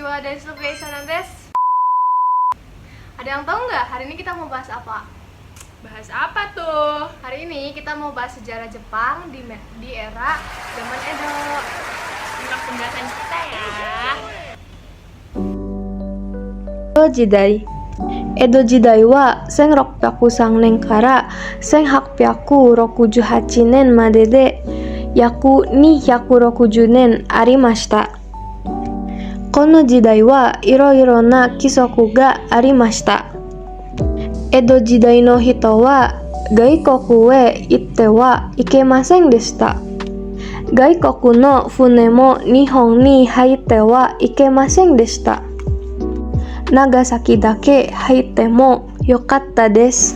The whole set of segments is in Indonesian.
Konnichiwa desu, geisana desu. Ada yang tahu nggak hari ini kita mau bahas apa? Bahas apa tuh? Hari ini kita mau bahas sejarah Jepang di era zaman Edo. Simak penjelasan kita ya. Edo Jidai wa 1603年から1868年までで約260年ありました。この時代はいろいろな規則がありました。江戸時代の人は外国へ行ってはいけませんでした。外国の船も日本に入ってはいけませんでした。長崎だけ入ってもよかったです。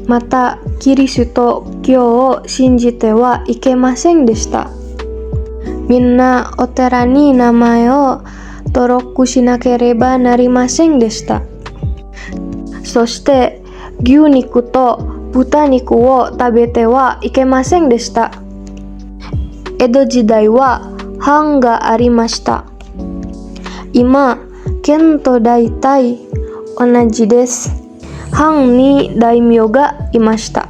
また、キリスト教を信じてはいけませんでした。みんなお寺に名前を登録しなければなりませんでした。そして、牛肉と豚肉を食べてはいけませんでした。江戸時代は藩がありました。今、県と大体同じです。藩に大名がいました。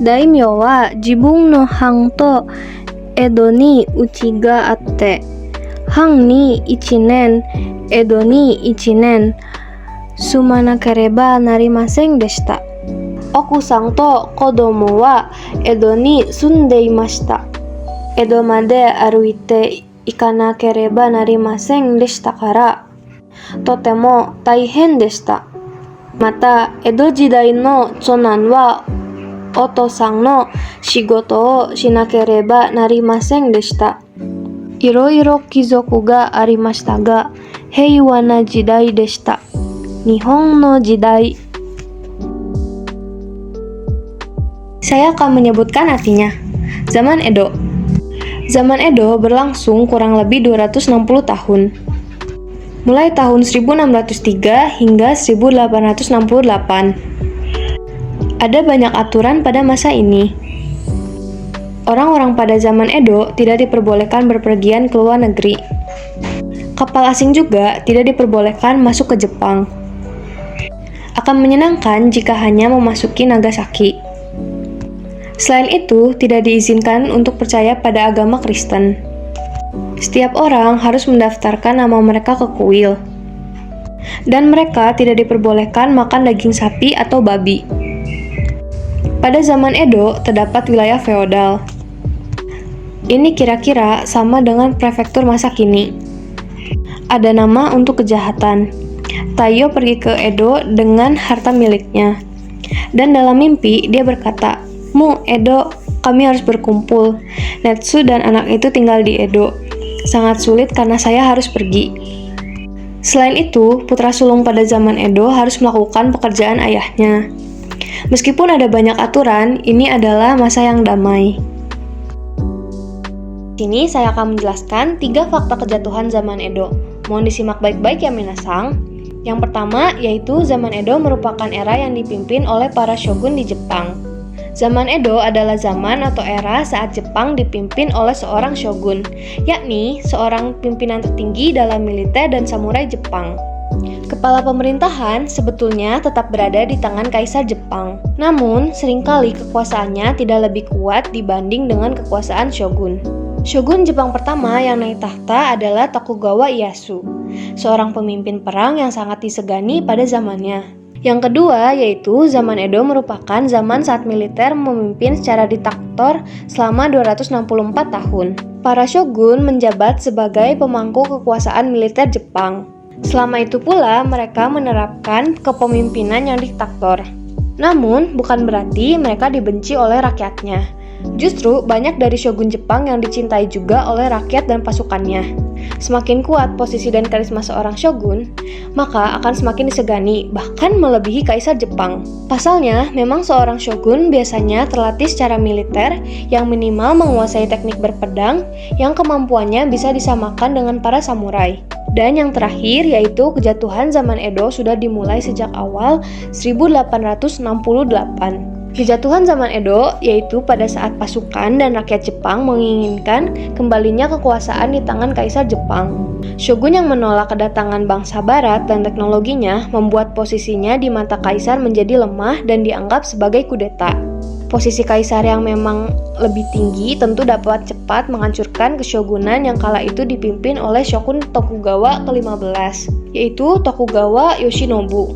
大名は自分の藩と江戸にうちがあって、藩に1年、江戸に1年住まなければなりませんでした。奥さんと子供は江戸に住んでいました。江戸まで歩いて行かなければなりませんでしたから、とても大変でした。また、江戸時代の長男はお父さんの仕事をしなければなりませんでした。いろいろ貴族がありましたが、平和な時代でした。日本の時代。Saya akan menyebutkan artinya. Zaman Edo. Zaman Edo berlangsung kurang lebih 260 tahun. Mulai tahun 1603 hingga 1868. Ada banyak aturan pada masa ini. Orang-orang pada zaman Edo tidak diperbolehkan berpergian ke luar negeri. Kapal asing juga tidak diperbolehkan masuk ke Jepang. Akan menyenangkan jika hanya memasuki Nagasaki. Selain itu, tidak diizinkan untuk percaya pada agama Kristen. Setiap orang harus mendaftarkan nama mereka ke kuil. Dan mereka tidak diperbolehkan makan daging sapi atau babi. Pada zaman Edo, terdapat wilayah feodal. Ini kira-kira sama dengan prefektur masa kini. Ada nama untuk kejahatan. Taiyo pergi ke Edo dengan harta miliknya. Dan dalam mimpi, dia berkata, "Mu, Edo, kami harus berkumpul. Netsu dan anak itu tinggal di Edo. Sangat sulit karena saya harus pergi." Selain itu, putra sulung pada zaman Edo harus melakukan pekerjaan ayahnya. Meskipun ada banyak aturan, ini adalah masa yang damai. Sini saya akan menjelaskan 3 fakta kejatuhan zaman Edo. Mohon disimak baik-baik ya minasang. Yang pertama, yaitu zaman Edo merupakan era yang dipimpin oleh para shogun di Jepang. Zaman Edo adalah zaman atau era saat Jepang dipimpin oleh seorang shogun, yakni seorang pimpinan tertinggi dalam militer dan samurai Jepang. Kepala pemerintahan sebetulnya tetap berada di tangan kaisar Jepang. Namun, seringkali kekuasaannya tidak lebih kuat dibanding dengan kekuasaan shogun. Shogun Jepang pertama yang naik tahta adalah Tokugawa Ieyasu, seorang pemimpin perang yang sangat disegani pada zamannya. Yang kedua, yaitu zaman Edo merupakan zaman saat militer memimpin secara diktator selama 264 tahun. Para shogun menjabat sebagai pemangku kekuasaan militer Jepang. Selama itu pula mereka menerapkan kepemimpinan yang diktator. Namun, bukan berarti mereka dibenci oleh rakyatnya. Justru, banyak dari shogun Jepang yang dicintai juga oleh rakyat dan pasukannya. Semakin kuat posisi dan karisma seorang shogun, maka akan semakin disegani, bahkan melebihi kaisar Jepang. Pasalnya, memang seorang shogun biasanya terlatih secara militer yang minimal menguasai teknik berpedang yang kemampuannya bisa disamakan dengan para samurai. Dan yang terakhir yaitu kejatuhan zaman Edo sudah dimulai sejak awal 1868. Kejatuhan zaman Edo yaitu pada saat pasukan dan rakyat Jepang menginginkan kembalinya kekuasaan di tangan Kaisar Jepang. Shogun yang menolak kedatangan bangsa barat dan teknologinya membuat posisinya di mata Kaisar menjadi lemah dan dianggap sebagai kudeta. Posisi Kaisar yang memang lebih tinggi tentu dapat cepat menghancurkan keshogunan yang kala itu dipimpin oleh Shogun Tokugawa ke-15, yaitu Tokugawa Yoshinobu.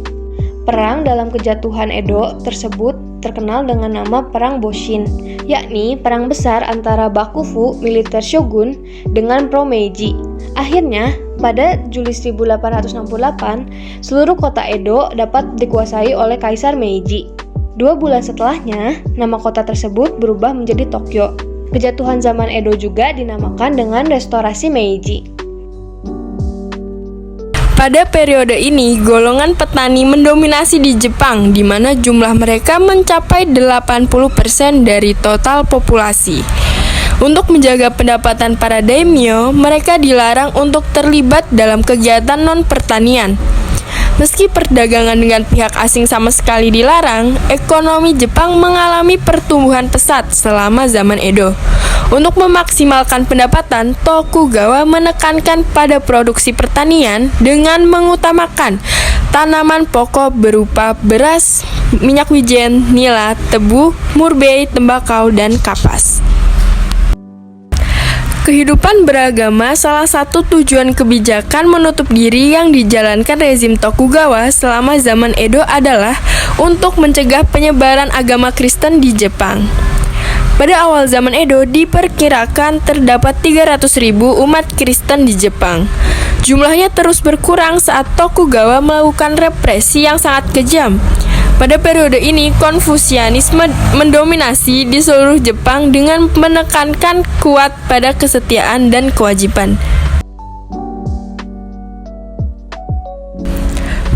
Perang dalam kejatuhan Edo tersebut terkenal dengan nama Perang Boshin, yakni perang besar antara Bakufu, militer shogun, dengan pro Meiji. Akhirnya, pada Juli 1868, seluruh kota Edo dapat dikuasai oleh Kaisar Meiji. 2 bulan setelahnya, nama kota tersebut berubah menjadi Tokyo. Kejatuhan zaman Edo juga dinamakan dengan Restorasi Meiji. Pada periode ini, golongan petani mendominasi di Jepang, di mana jumlah mereka mencapai 80% dari total populasi. Untuk menjaga pendapatan para daimyo, mereka dilarang untuk terlibat dalam kegiatan non-pertanian. Meski perdagangan dengan pihak asing sama sekali dilarang, ekonomi Jepang mengalami pertumbuhan pesat selama zaman Edo. Untuk memaksimalkan pendapatan, Tokugawa menekankan pada produksi pertanian dengan mengutamakan tanaman pokok berupa beras, minyak wijen, nila, tebu, murbei, tembakau, dan kapas. Kehidupan beragama salah satu tujuan kebijakan menutup diri yang dijalankan rezim Tokugawa selama zaman Edo adalah untuk mencegah penyebaran agama Kristen di Jepang. Pada awal zaman Edo diperkirakan terdapat 300.000 umat Kristen di Jepang. Jumlahnya terus berkurang saat Tokugawa melakukan represi yang sangat kejam. Pada periode ini, Konfusianisme mendominasi di seluruh Jepang dengan menekankan kuat pada kesetiaan dan kewajiban.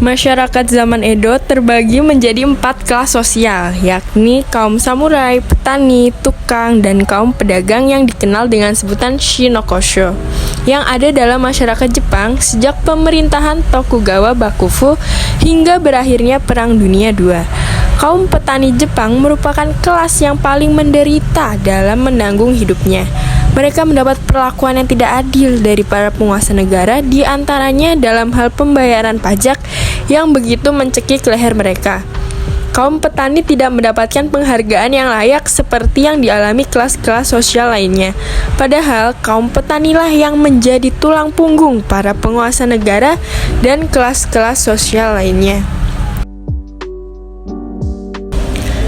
Masyarakat zaman Edo terbagi menjadi 4 kelas sosial, yakni kaum samurai, petani, tukang, dan kaum pedagang yang dikenal dengan sebutan Shinokosho, yang ada dalam masyarakat Jepang sejak pemerintahan Tokugawa Bakufu hingga berakhirnya Perang Dunia II. Kaum petani Jepang merupakan kelas yang paling menderita dalam menanggung hidupnya. Mereka mendapat perlakuan yang tidak adil dari para penguasa negara, di antaranya dalam hal pembayaran pajak yang begitu mencekik leher mereka. Kaum petani tidak mendapatkan penghargaan yang layak seperti yang dialami kelas-kelas sosial lainnya. Padahal kaum petanilah yang menjadi tulang punggung para penguasa negara dan kelas-kelas sosial lainnya.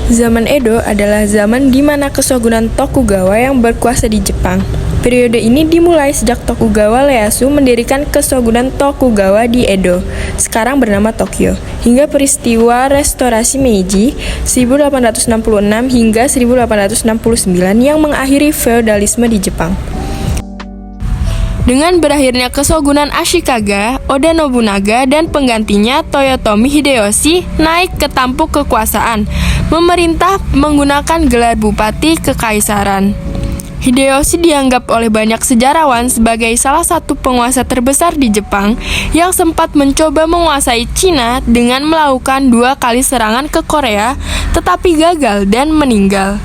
Zaman Edo adalah zaman di mana Keshogunan Tokugawa yang berkuasa di Jepang. Periode ini dimulai sejak Tokugawa Ieyasu mendirikan Keshogunan Tokugawa di Edo, sekarang bernama Tokyo, hingga peristiwa Restorasi Meiji 1866 hingga 1869 yang mengakhiri feodalisme di Jepang. Dengan berakhirnya Keshogunan Ashikaga, Oda Nobunaga dan penggantinya Toyotomi Hideyoshi naik ke tampuk kekuasaan, memerintah menggunakan gelar bupati kekaisaran. Hideyoshi dianggap oleh banyak sejarawan sebagai salah satu penguasa terbesar di Jepang yang sempat mencoba menguasai Cina dengan melakukan 2 kali serangan ke Korea, tetapi gagal dan meninggal.